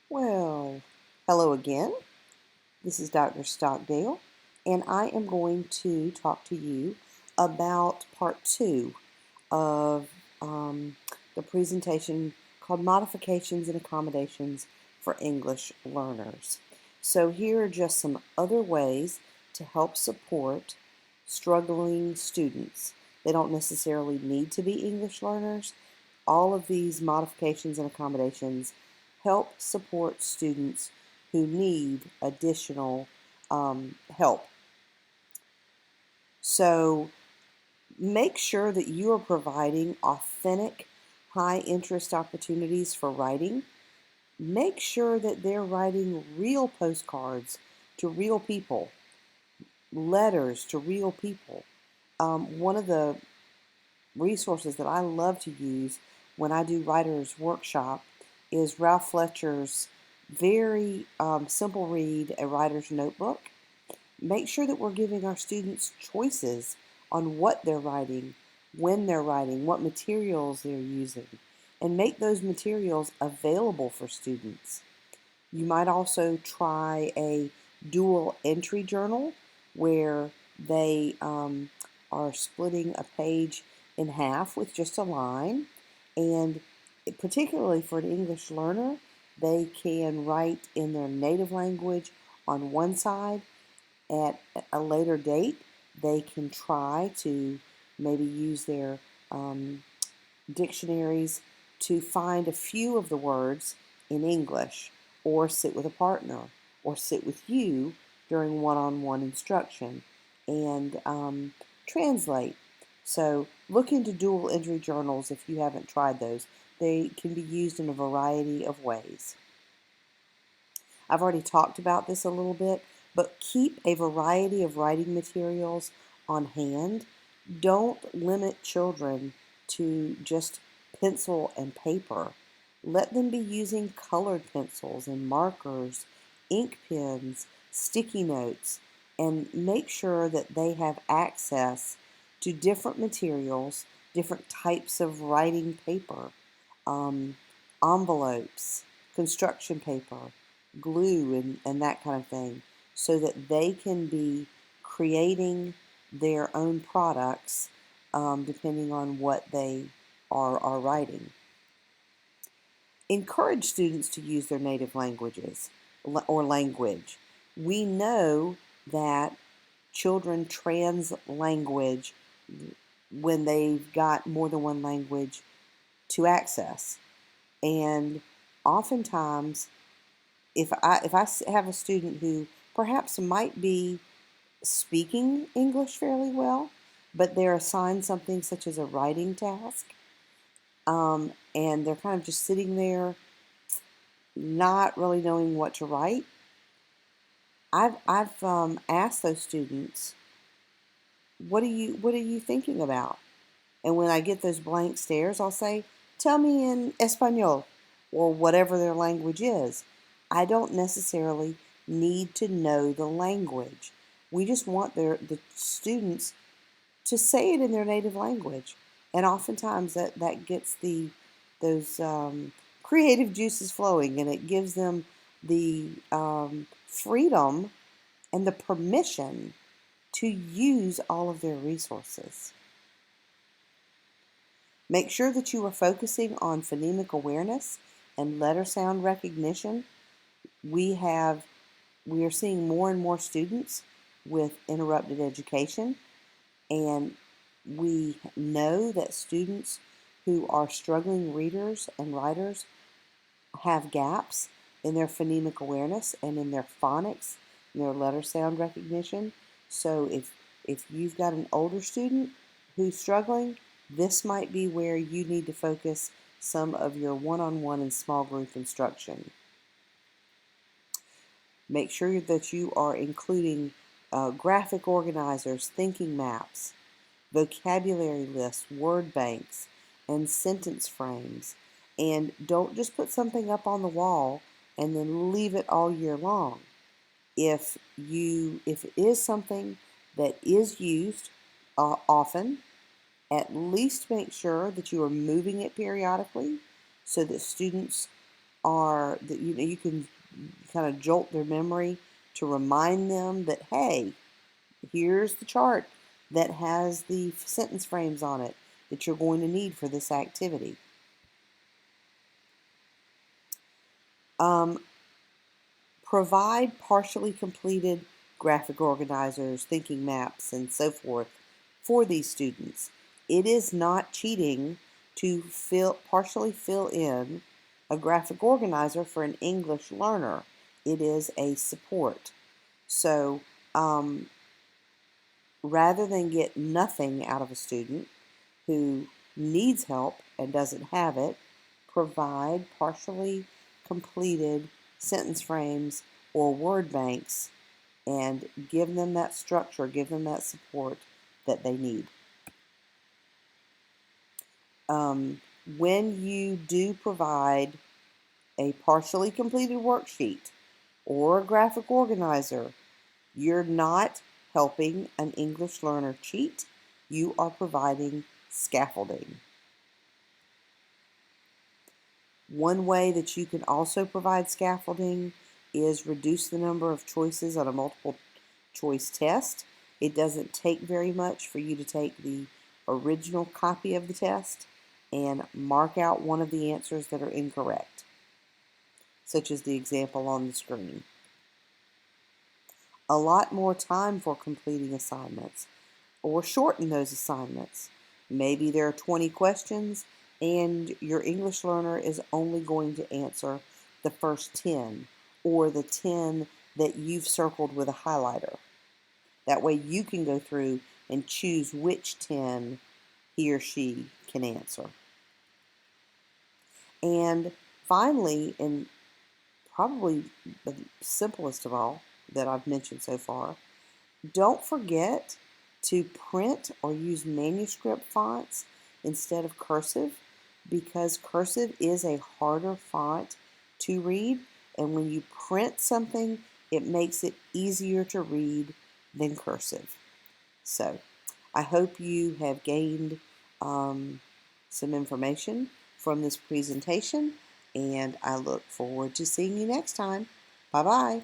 Well, hello again. This is Dr. Stockdale, and I am going to talk to you about part two of the presentation called Modifications and Accommodations for English Learners. So here are just some other ways to help support struggling students. They don't necessarily need to be English learners. All of these modifications and accommodations help support students who need additional help. So make sure that you are providing authentic, high interest opportunities for writing. Make sure that they're writing real postcards to real people, letters to real people. One of the resources that I love to use when I do writer's workshop is Ralph Fletcher's very simple read, A Writer's Notebook. Make sure that we're giving our students choices on what they're writing, when they're writing, what materials they're using, and make those materials available for students. You might also try a dual entry journal where they are splitting a page in half with just a line. And particularly for an English learner, they can write in their native language on one side. At a later date, they can try to maybe use their dictionaries to find a few of the words in English, or sit with a partner, or sit with you during one-on-one instruction and translate. So look into dual entry journals if you haven't tried those. They can be used in a variety of ways. I've already talked about this a little bit, but keep a variety of writing materials on hand. Don't limit children to just pencil and paper. Let them be using colored pencils and markers, ink pens, sticky notes, and make sure that they have access to different materials, different types of writing paper, um, envelopes, construction paper, glue, and that kind of thing, so that they can be creating their own products depending on what they are writing. Encourage students to use their native languages or language. We know that children translanguage when they've got more than one language to access. And oftentimes, if I have a student who perhaps might be speaking English fairly well, but they're assigned something such as a writing task, and they're kind of just sitting there, not really knowing what to write. I've asked those students, what are you thinking about? And when I get those blank stares, I'll say, tell me in Espanol, or whatever their language is. I don't necessarily need to know the language. We just want the students to say it in their native language. And oftentimes that gets those creative juices flowing, and it gives them the freedom and the permission to use all of their resources. Make sure that you are focusing on phonemic awareness and letter sound recognition. We are seeing more and more students with interrupted education, and we know that students who are struggling readers and writers have gaps in their phonemic awareness and in their phonics, and their letter sound recognition. So if you've got an older student who's struggling, this might be where you need to focus some of your one-on-one and small group instruction. Make sure that you are including graphic organizers, thinking maps, vocabulary lists, word banks, and sentence frames. And don't just put something up on the wall and then leave it all year long. If it is something that is used often, at least make sure that you are moving it periodically so that students are that you can kind of jolt their memory to remind them that, hey, here's the chart that has the sentence frames on it that you're going to need for this activity. Provide partially completed graphic organizers, thinking maps, and so forth for these students. It is not cheating to partially fill in a graphic organizer for an English learner. It is a support. So rather than get nothing out of a student who needs help and doesn't have it, provide partially completed sentence frames or word banks and give them that structure, give them that support that they need. When you do provide a partially completed worksheet or a graphic organizer, you're not helping an English learner cheat. You are providing scaffolding. One way that you can also provide scaffolding is reduce the number of choices on a multiple choice test. It doesn't take very much for you to take the original copy of the test and mark out one of the answers that are incorrect, such as the example on the screen. Allot more time for completing assignments or shorten those assignments. Maybe there are 20 questions and your English learner is only going to answer the first 10 or the 10 that you've circled with a highlighter. That way you can go through and choose which 10 he or she can answer. And finally, and probably the simplest of all that I've mentioned so far, don't forget to print or use manuscript fonts instead of cursive, because cursive is a harder font to read, and when you print something, it makes it easier to read than cursive. So I hope you have gained some information from this presentation, and I look forward to seeing you next time. Bye-bye.